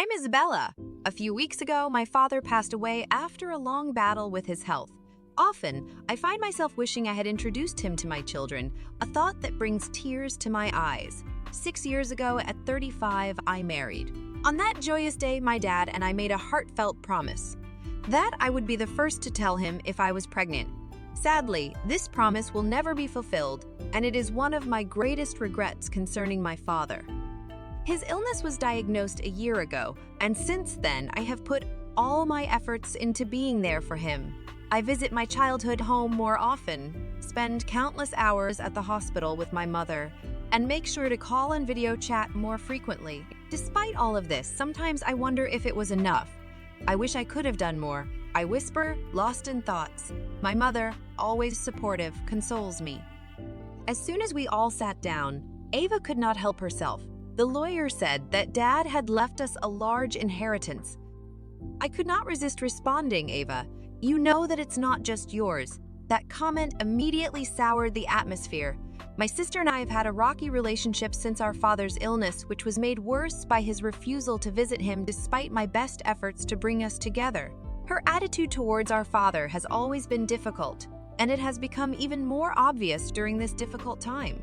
I'm Isabella. A few weeks ago, my father passed away after a long battle with his health. Often, I find myself wishing I had introduced him to my children, a thought that brings tears to my eyes. 6 years ago, at 35, I married. On that joyous day, my dad and I made a heartfelt promise that I would be the first to tell him if I was pregnant. Sadly, this promise will never be fulfilled, and it is one of my greatest regrets concerning my father. His illness was diagnosed a year ago, and since then, I have put all my efforts into being there for him. I visit my childhood home more often, spend countless hours at the hospital with my mother, and make sure to call and video chat more frequently. Despite all of this, sometimes I wonder if it was enough. I wish I could have done more. I whisper, lost in thoughts. My mother, always supportive, consoles me. As soon as we all sat down, Ava could not help herself. The lawyer said that Dad had left us a large inheritance. I could not resist responding, Ava. You know that it's not just yours. That comment immediately soured the atmosphere. My sister and I have had a rocky relationship since our father's illness, which was made worse by his refusal to visit him despite my best efforts to bring us together. Her attitude towards our father has always been difficult, and it has become even more obvious during this difficult time.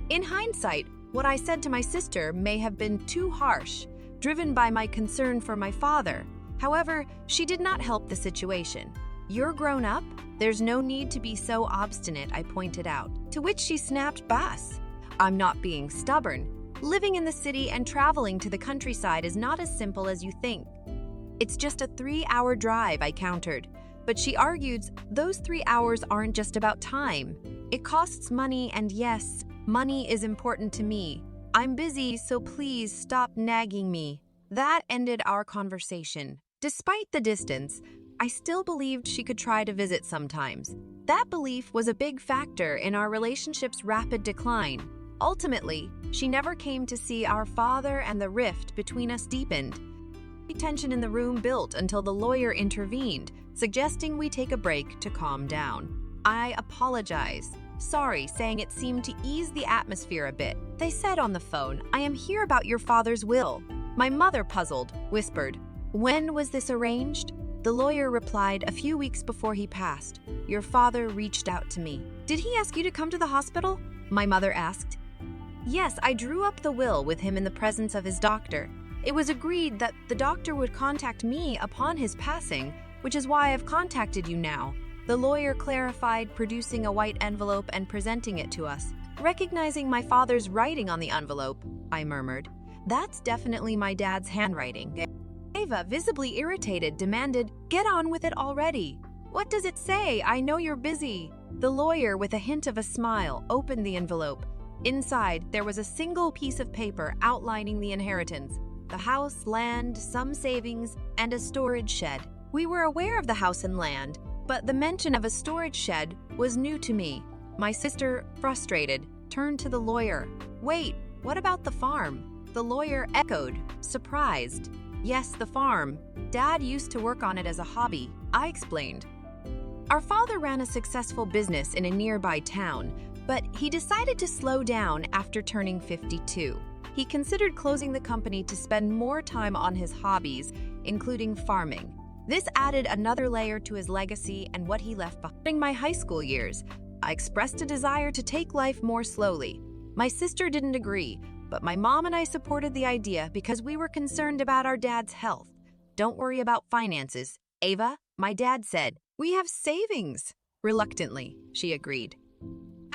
In hindsight, what I said to my sister may have been too harsh, driven by my concern for my father. However, she did not help the situation. You're grown up, there's no need to be so obstinate, I pointed out. To which she snapped bass. I'm not being stubborn. Living in the city and traveling to the countryside is not as simple as you think. It's just a 3-hour drive, I countered. But she argues those 3 hours aren't just about time. It costs money, and yes, money is important to me. I'm busy, so please stop nagging me. That ended our conversation. Despite the distance, I still believed she could try to visit sometimes. That belief was a big factor in our relationship's rapid decline. Ultimately, she never came to see our father, and the rift between us deepened. The tension in the room built until the lawyer intervened, suggesting we take a break to calm down. I apologized, sorry, saying it seemed to ease the atmosphere a bit. They said on the phone, I am here about your father's will. My mother, puzzled, whispered, when was this arranged? The lawyer replied, a few weeks before he passed. Your father reached out to me. Did he ask you to come to the hospital? My mother asked. Yes, I drew up the will with him in the presence of his doctor. It was agreed that the doctor would contact me upon his passing, which is why I've contacted you now. The lawyer clarified, producing a white envelope and presenting it to us. Recognizing my father's writing on the envelope, I murmured. That's definitely my dad's handwriting. Ava, visibly irritated, demanded, get on with it already. What does it say? I know you're busy. The lawyer, with a hint of a smile, opened the envelope. Inside, there was a single piece of paper outlining the inheritance. The house, land, some savings, and a storage shed. We were aware of the house and land, but the mention of a storage shed was new to me. My sister, frustrated, turned to the lawyer. Wait, what about the farm? The lawyer echoed, surprised. Yes, the farm. Dad used to work on it as a hobby, I explained. Our father ran a successful business in a nearby town, but he decided to slow down after turning 52. He considered closing the company to spend more time on his hobbies, including farming. This added another layer to his legacy and what he left behind. During my high school years, I expressed a desire to take life more slowly. My sister didn't agree, but my mom and I supported the idea because we were concerned about our dad's health. Don't worry about finances, Ava, my dad said. We have savings. Reluctantly, she agreed.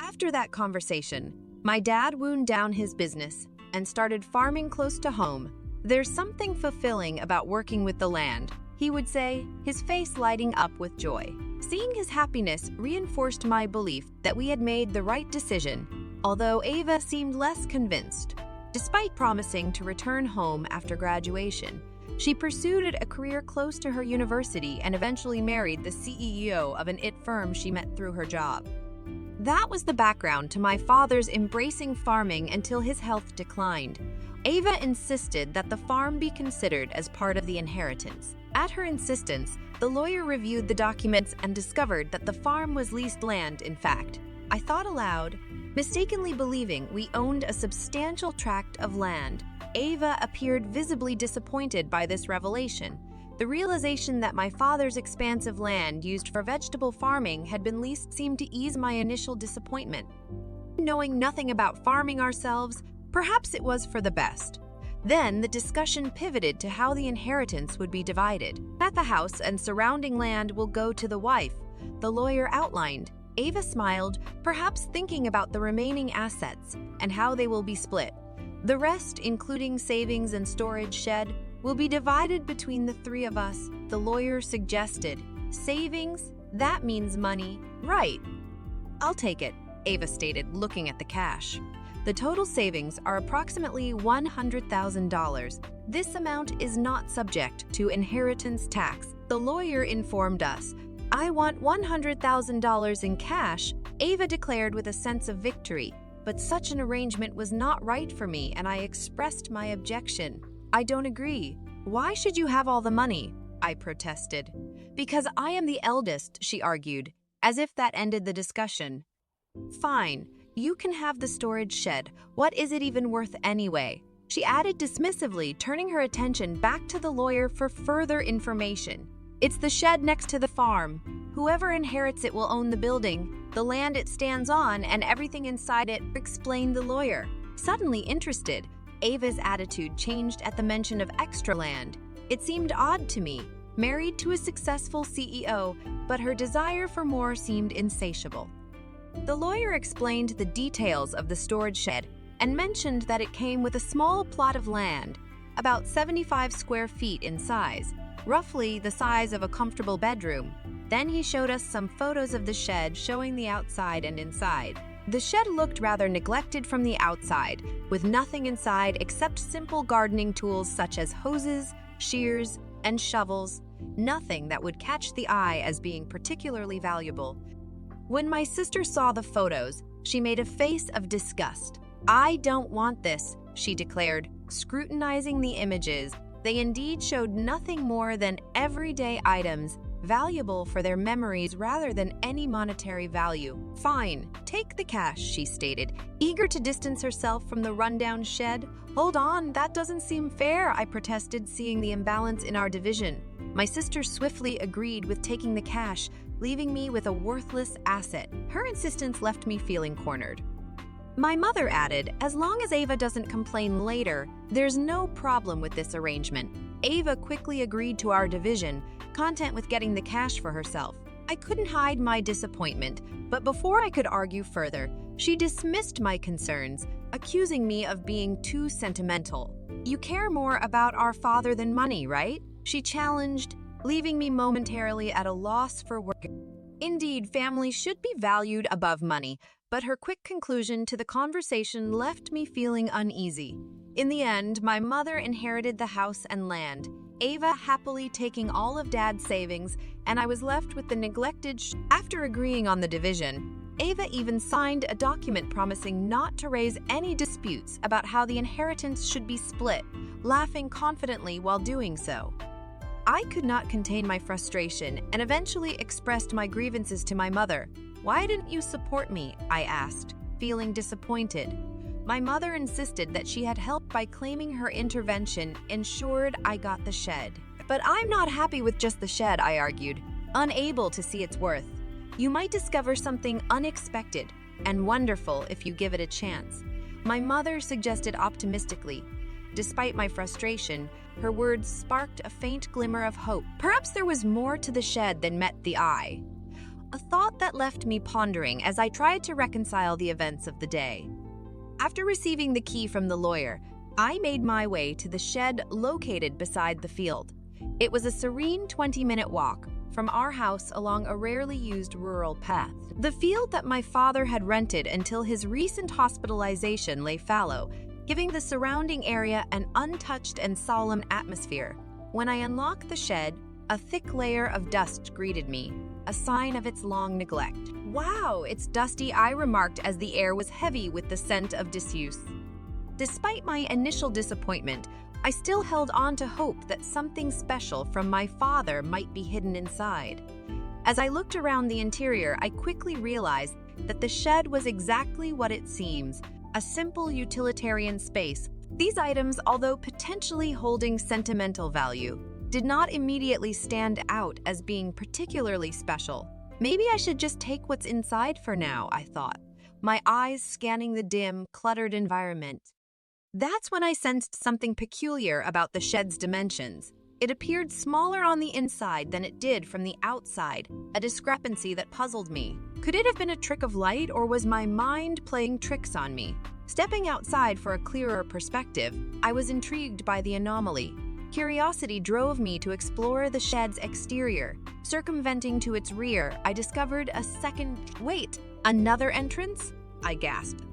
After that conversation, my dad wound down his business and started farming close to home. There's something fulfilling about working with the land, he would say, his face lighting up with joy. Seeing his happiness reinforced my belief that we had made the right decision, although Ava seemed less convinced. Despite promising to return home after graduation, she pursued a career close to her university and eventually married the CEO of an IT firm she met through her job. That was the background to my father's embracing farming until his health declined. Ava insisted that the farm be considered as part of the inheritance. At her insistence, the lawyer reviewed the documents and discovered that the farm was leased land, in fact. I thought aloud, mistakenly believing we owned a substantial tract of land. Ava appeared visibly disappointed by this revelation. The realization that my father's expansive land used for vegetable farming had been leased seemed to ease my initial disappointment. Knowing nothing about farming ourselves, perhaps it was for the best. Then the discussion pivoted to how the inheritance would be divided. That the house and surrounding land will go to the wife, the lawyer outlined. Ava smiled, perhaps thinking about the remaining assets and how they will be split. The rest, including savings and storage shed, will be divided between the three of us, the lawyer suggested. Savings? That means money. Right. I'll take it, Ava stated, looking at the cash. The total savings are approximately $100,000. This amount is not subject to inheritance tax, the lawyer informed us. I want $100,000 in cash, Ava declared with a sense of victory. But such an arrangement was not right for me, and I expressed my objection. I don't agree. Why should you have all the money? I protested. Because I am the eldest, she argued, as if that ended the discussion. Fine, you can have the storage shed. What is it even worth anyway? She added dismissively, turning her attention back to the lawyer for further information. It's the shed next to the farm. Whoever inherits it will own the building, the land it stands on, and everything inside it, explained the lawyer. Suddenly interested, Ava's attitude changed at the mention of extra land. It seemed odd to me, married to a successful CEO, but her desire for more seemed insatiable. The lawyer explained the details of the storage shed and mentioned that it came with a small plot of land, about 75 square feet in size, roughly the size of a comfortable bedroom. Then he showed us some photos of the shed showing the outside and inside. The shed looked rather neglected from the outside, with nothing inside except simple gardening tools such as hoses, shears, and shovels, nothing that would catch the eye as being particularly valuable. When my sister saw the photos, she made a face of disgust. I don't want this, she declared, scrutinizing the images. They indeed showed nothing more than everyday items, valuable for their memories rather than any monetary value. Fine, take the cash, she stated, eager to distance herself from the rundown shed. Hold on, that doesn't seem fair, I protested, seeing the imbalance in our division. My sister swiftly agreed with taking the cash, leaving me with a worthless asset. Her insistence left me feeling cornered. My mother added, as long as Ava doesn't complain later, there's no problem with this arrangement. Ava quickly agreed to our division, content with getting the cash for herself. I couldn't hide my disappointment, but before I could argue further, she dismissed my concerns, accusing me of being too sentimental. You care more about our father than money, right? She challenged, leaving me momentarily at a loss for words. Indeed, family should be valued above money, but her quick conclusion to the conversation left me feeling uneasy. In the end, my mother inherited the house and land, Ava happily taking all of Dad's savings, and I was left with the neglected After agreeing on the division, Ava even signed a document promising not to raise any disputes about how the inheritance should be split, laughing confidently while doing so. I could not contain my frustration and eventually expressed my grievances to my mother. Why didn't you support me? I asked, feeling disappointed. My mother insisted that she had helped by claiming her intervention ensured I got the shed. But I'm not happy with just the shed, I argued, unable to see its worth. You might discover something unexpected and wonderful if you give it a chance. My mother suggested optimistically. Despite my frustration, her words sparked a faint glimmer of hope. Perhaps there was more to the shed than met the eye. A thought that left me pondering as I tried to reconcile the events of the day. After receiving the key from the lawyer, I made my way to the shed located beside the field. It was a serene 20-minute walk from our house along a rarely used rural path. The field that my father had rented until his recent hospitalization lay fallow, giving the surrounding area an untouched and solemn atmosphere. When I unlocked the shed, a thick layer of dust greeted me, a sign of its long neglect. Wow, it's dusty, I remarked as the air was heavy with the scent of disuse. Despite my initial disappointment, I still held on to hope that something special from my father might be hidden inside. As I looked around the interior, I quickly realized that the shed was exactly what it seems, a simple utilitarian space These items, although potentially holding sentimental value, did not immediately stand out as being particularly special. Maybe I should just take what's inside for now, I thought, my eyes scanning the dim, cluttered environment. That's when I sensed something peculiar about the shed's dimensions. It appeared smaller on the inside than it did from the outside, a discrepancy that puzzled me. Could it have been a trick of light, or was my mind playing tricks on me? Stepping outside for a clearer perspective, I was intrigued by the anomaly. Curiosity drove me to explore the shed's exterior. Circumventing to its rear, I discovered a second— Wait, another entrance? I gasped.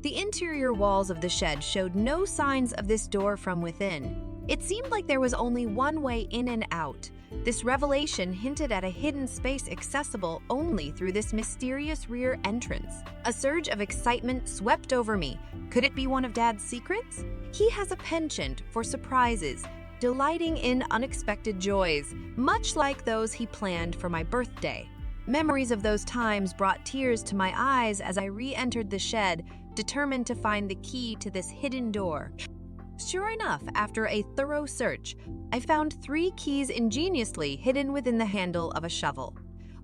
The interior walls of the shed showed no signs of this door from within. It seemed like there was only one way in and out. This revelation hinted at a hidden space accessible only through this mysterious rear entrance. A surge of excitement swept over me. Could it be one of Dad's secrets? He has a penchant for surprises, delighting in unexpected joys, much like those he planned for my birthday. Memories of those times brought tears to my eyes as I re-entered the shed, determined to find the key to this hidden door. Sure enough, after a thorough search, I found 3 keys ingeniously hidden within the handle of a shovel.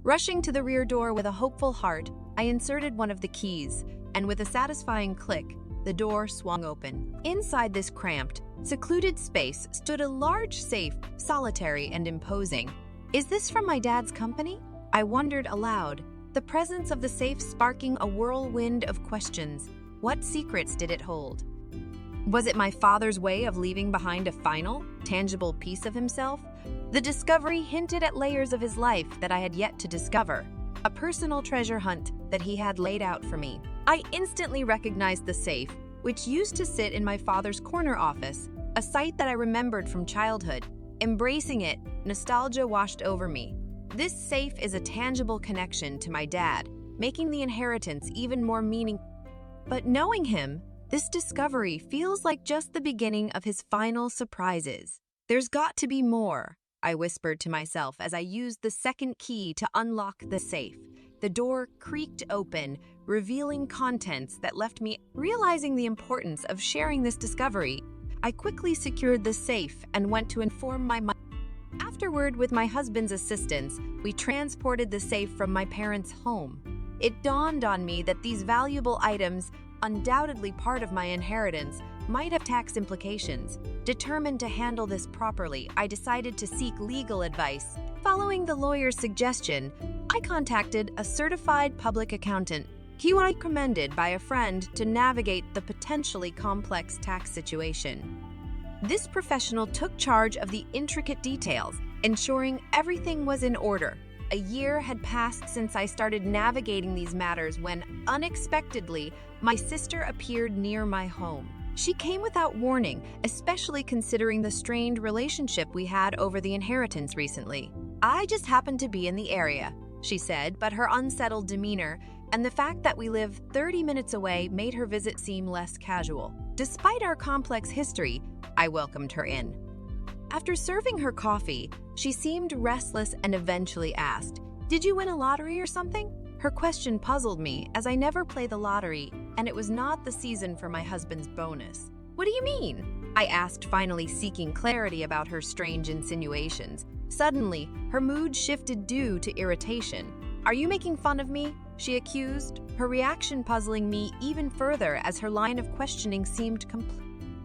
Rushing to the rear door with a hopeful heart, I inserted one of the keys, and with a satisfying click, the door swung open. Inside this cramped, secluded space stood a large safe, solitary and imposing. Is this from my dad's company? I wondered aloud, the presence of the safe sparking a whirlwind of questions. What secrets did it hold? Was it my father's way of leaving behind a final, tangible piece of himself? The discovery hinted at layers of his life that I had yet to discover, a personal treasure hunt that he had laid out for me. I instantly recognized the safe, which used to sit in my father's corner office, a sight that I remembered from childhood. Embracing it, nostalgia washed over me. This safe is a tangible connection to my dad, making the inheritance even more meaningful. But knowing him, this discovery feels like just the beginning of his final surprises. There's got to be more, I whispered to myself as I used the second key to unlock the safe. The door creaked open, revealing contents that left me realizing the importance of sharing this discovery. I quickly secured the safe and went to inform my mother. Afterward, with my husband's assistance, we transported the safe from my parents' home. It dawned on me that these valuable items, undoubtedly part of my inheritance, might have tax implications. Determined to handle this properly, I decided to seek legal advice. Following the lawyer's suggestion, I contacted a certified public accountant. He was recommended by a friend to navigate the potentially complex tax situation. This professional took charge of the intricate details, ensuring everything was in order. A year had passed since I started navigating these matters when, unexpectedly, my sister appeared near my home. She came without warning, especially considering the strained relationship we had over the inheritance recently. I just happened to be in the area, she said, but her unsettled demeanor and the fact that we live 30 minutes away made her visit seem less casual. Despite our complex history, I welcomed her in. After serving her coffee, she seemed restless and eventually asked, "Did you win a lottery or something?" Her question puzzled me, as I never play the lottery, and it was not the season for my husband's bonus. "What do you mean?" I asked, finally seeking clarity about her strange insinuations. Suddenly, her mood shifted due to irritation. "Are you making fun of me?" she accused, her reaction puzzling me even further as her line of questioning seemed complete.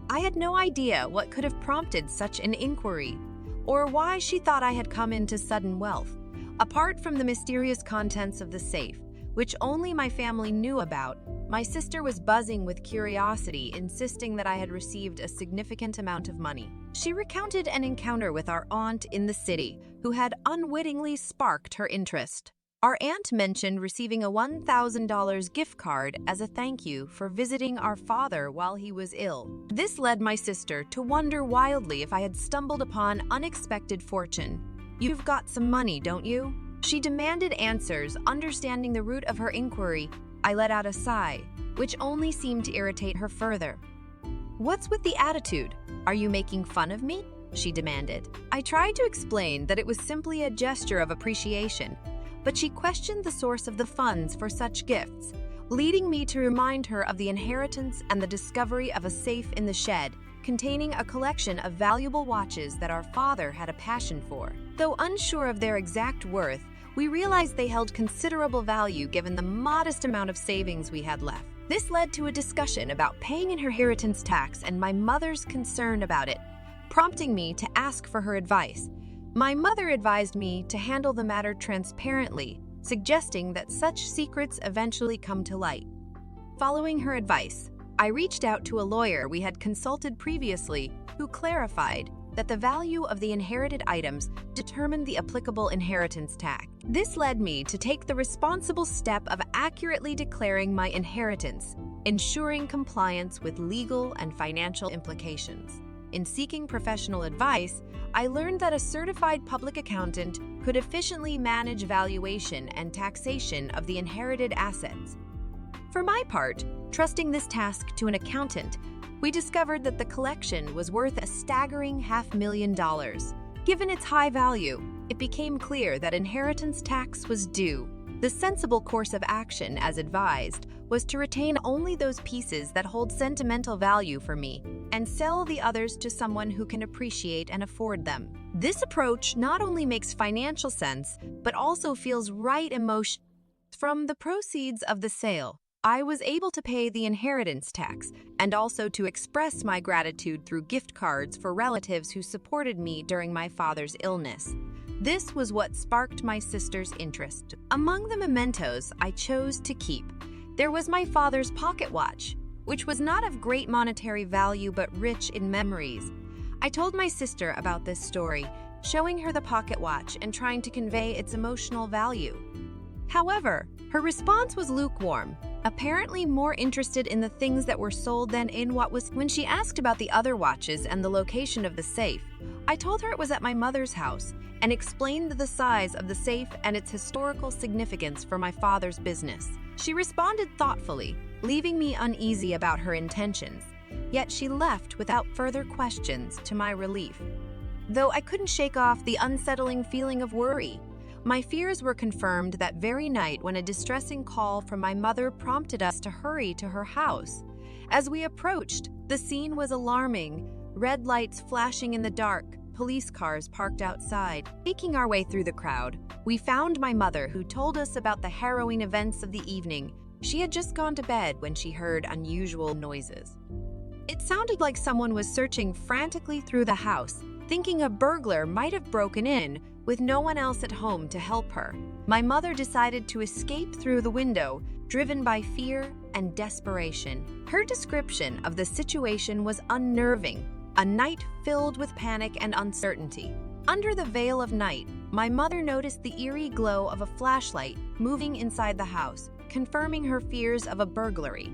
I had no idea what could have prompted such an inquiry, or why she thought I had come into sudden wealth. Apart from the mysterious contents of the safe, which only my family knew about, my sister was buzzing with curiosity, insisting that I had received a significant amount of money. She recounted an encounter with our aunt in the city, who had unwittingly sparked her interest. Our aunt mentioned receiving a $1,000 gift card as a thank you for visiting our father while he was ill. This led my sister to wonder wildly if I had stumbled upon unexpected fortune. "You've got some money, don't you?" She demanded answers, understanding the root of her inquiry. I let out a sigh, which only seemed to irritate her further. "What's with the attitude? Are you making fun of me?" she demanded. I tried to explain that it was simply a gesture of appreciation, but she questioned the source of the funds for such gifts. leading me to remind her of the inheritance and the discovery of a safe in the shed containing a collection of valuable watches that our father had a passion for. Though unsure of their exact worth, we realized they held considerable value given the modest amount of savings we had left. This led to a discussion about paying inheritance tax and my mother's concern about it, prompting me to ask for her advice. My mother advised me to handle the matter transparently, suggesting that such secrets eventually come to light. Following her advice, I reached out to a lawyer we had consulted previously who clarified that the value of the inherited items determined the applicable inheritance tax. This led me to take the responsible step of accurately declaring my inheritance, ensuring compliance with legal and financial implications. In seeking professional advice, I learned that a certified public accountant could efficiently manage valuation and taxation of the inherited assets. For my part, trusting this task to an accountant, we discovered that the collection was worth a staggering $500,000. Given its high value, it became clear that inheritance tax was due. The sensible course of action, as advised, was to retain only those pieces that hold sentimental value for me and sell the others to someone who can appreciate and afford them. This approach not only makes financial sense, but also feels right emotionally. From the proceeds of the sale, I was able to pay the inheritance tax and also to express my gratitude through gift cards for relatives who supported me during my father's illness. This was what sparked my sister's interest. Among the mementos I chose to keep, there was my father's pocket watch, which was not of great monetary value but rich in memories. I told my sister about this story, showing her the pocket watch and trying to convey its emotional value. However, her response was lukewarm, apparently more interested in the things that were sold than in what was. When she asked about the other watches and the location of the safe, I told her it was at my mother's house and explained the size of the safe and its historical significance for my father's business. She responded thoughtfully, leaving me uneasy about her intentions, yet she left without further questions to my relief. Though I couldn't shake off the unsettling feeling of worry, my fears were confirmed that very night when a distressing call from my mother prompted us to hurry to her house. As we approached, the scene was alarming. Red lights flashing in the dark, police cars parked outside. Making our way through the crowd, we found my mother, who told us about the harrowing events of the evening. She had just gone to bed when she heard unusual noises. It sounded like someone was searching frantically through the house, thinking a burglar might have broken in, with no one else at home to help her. My mother decided to escape through the window, driven by fear and desperation. Her description of the situation was unnerving, a night filled with panic and uncertainty. Under the veil of night, my mother noticed the eerie glow of a flashlight moving inside the house, confirming her fears of a burglary.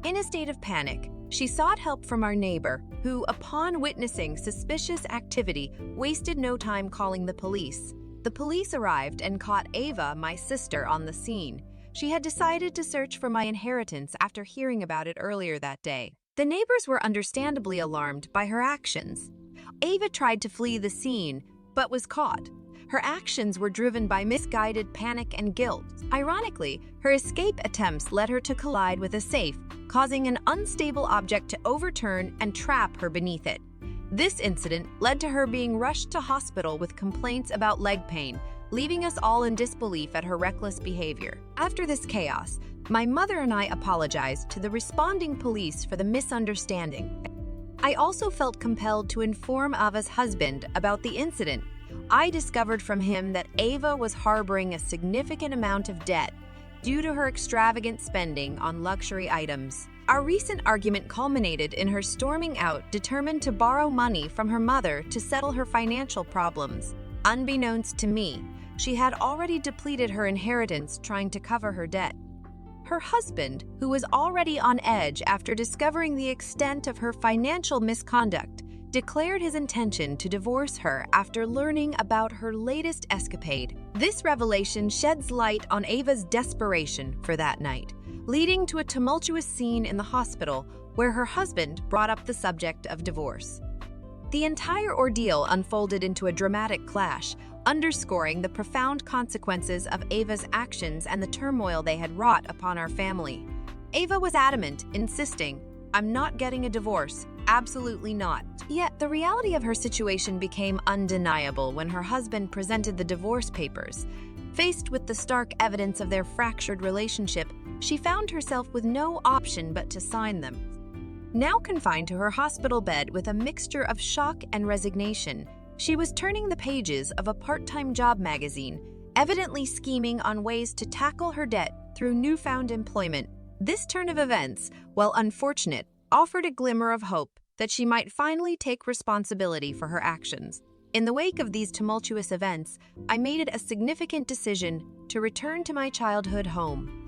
In a state of panic, she sought help from our neighbor, who, upon witnessing suspicious activity, wasted no time calling the police. The police arrived and caught Ava, my sister, on the scene. She had decided to search for my inheritance after hearing about it earlier that day. The neighbors were understandably alarmed by her actions. Ava tried to flee the scene, but was caught. Her actions were driven by misguided panic and guilt. Ironically, her escape attempts led her to collide with a safe, causing an unstable object to overturn and trap her beneath it. This incident led to her being rushed to hospital with complaints about leg pain, leaving us all in disbelief at her reckless behavior. After this chaos, my mother and I apologized to the responding police for the misunderstanding. I also felt compelled to inform Ava's husband about the incident. I discovered from him that Ava was harboring a significant amount of debt due to her extravagant spending on luxury items. Our recent argument culminated in her storming out, determined to borrow money from her mother to settle her financial problems. Unbeknownst to me, she had already depleted her inheritance trying to cover her debt. Her husband, who was already on edge after discovering the extent of her financial misconduct, declared his intention to divorce her after learning about her latest escapade. This revelation sheds light on Ava's desperation for that night, leading to a tumultuous scene in the hospital where her husband brought up the subject of divorce. The entire ordeal unfolded into a dramatic clash, underscoring the profound consequences of Ava's actions and the turmoil they had wrought upon our family. Ava was adamant, insisting, "I'm not getting a divorce. Absolutely not." Yet, the reality of her situation became undeniable when her husband presented the divorce papers. Faced with the stark evidence of their fractured relationship, she found herself with no option but to sign them. Now confined to her hospital bed with a mixture of shock and resignation, she was turning the pages of a part-time job magazine, evidently scheming on ways to tackle her debt through newfound employment. This turn of events, while unfortunate, offered a glimmer of hope that she might finally take responsibility for her actions. In the wake of these tumultuous events, I made it a significant decision to return to my childhood home.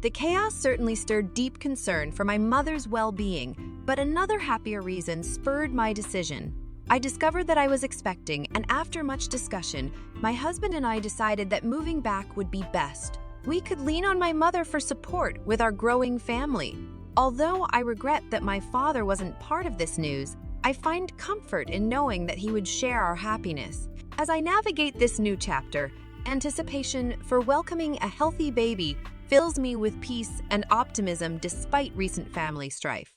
The chaos certainly stirred deep concern for my mother's well-being, but another happier reason spurred my decision. I discovered that I was expecting, and after much discussion, my husband and I decided that moving back would be best. We could lean on my mother for support with our growing family. Although I regret that my father wasn't part of this news, I find comfort in knowing that he would share our happiness. As I navigate this new chapter, anticipation for welcoming a healthy baby fills me with peace and optimism despite recent family strife.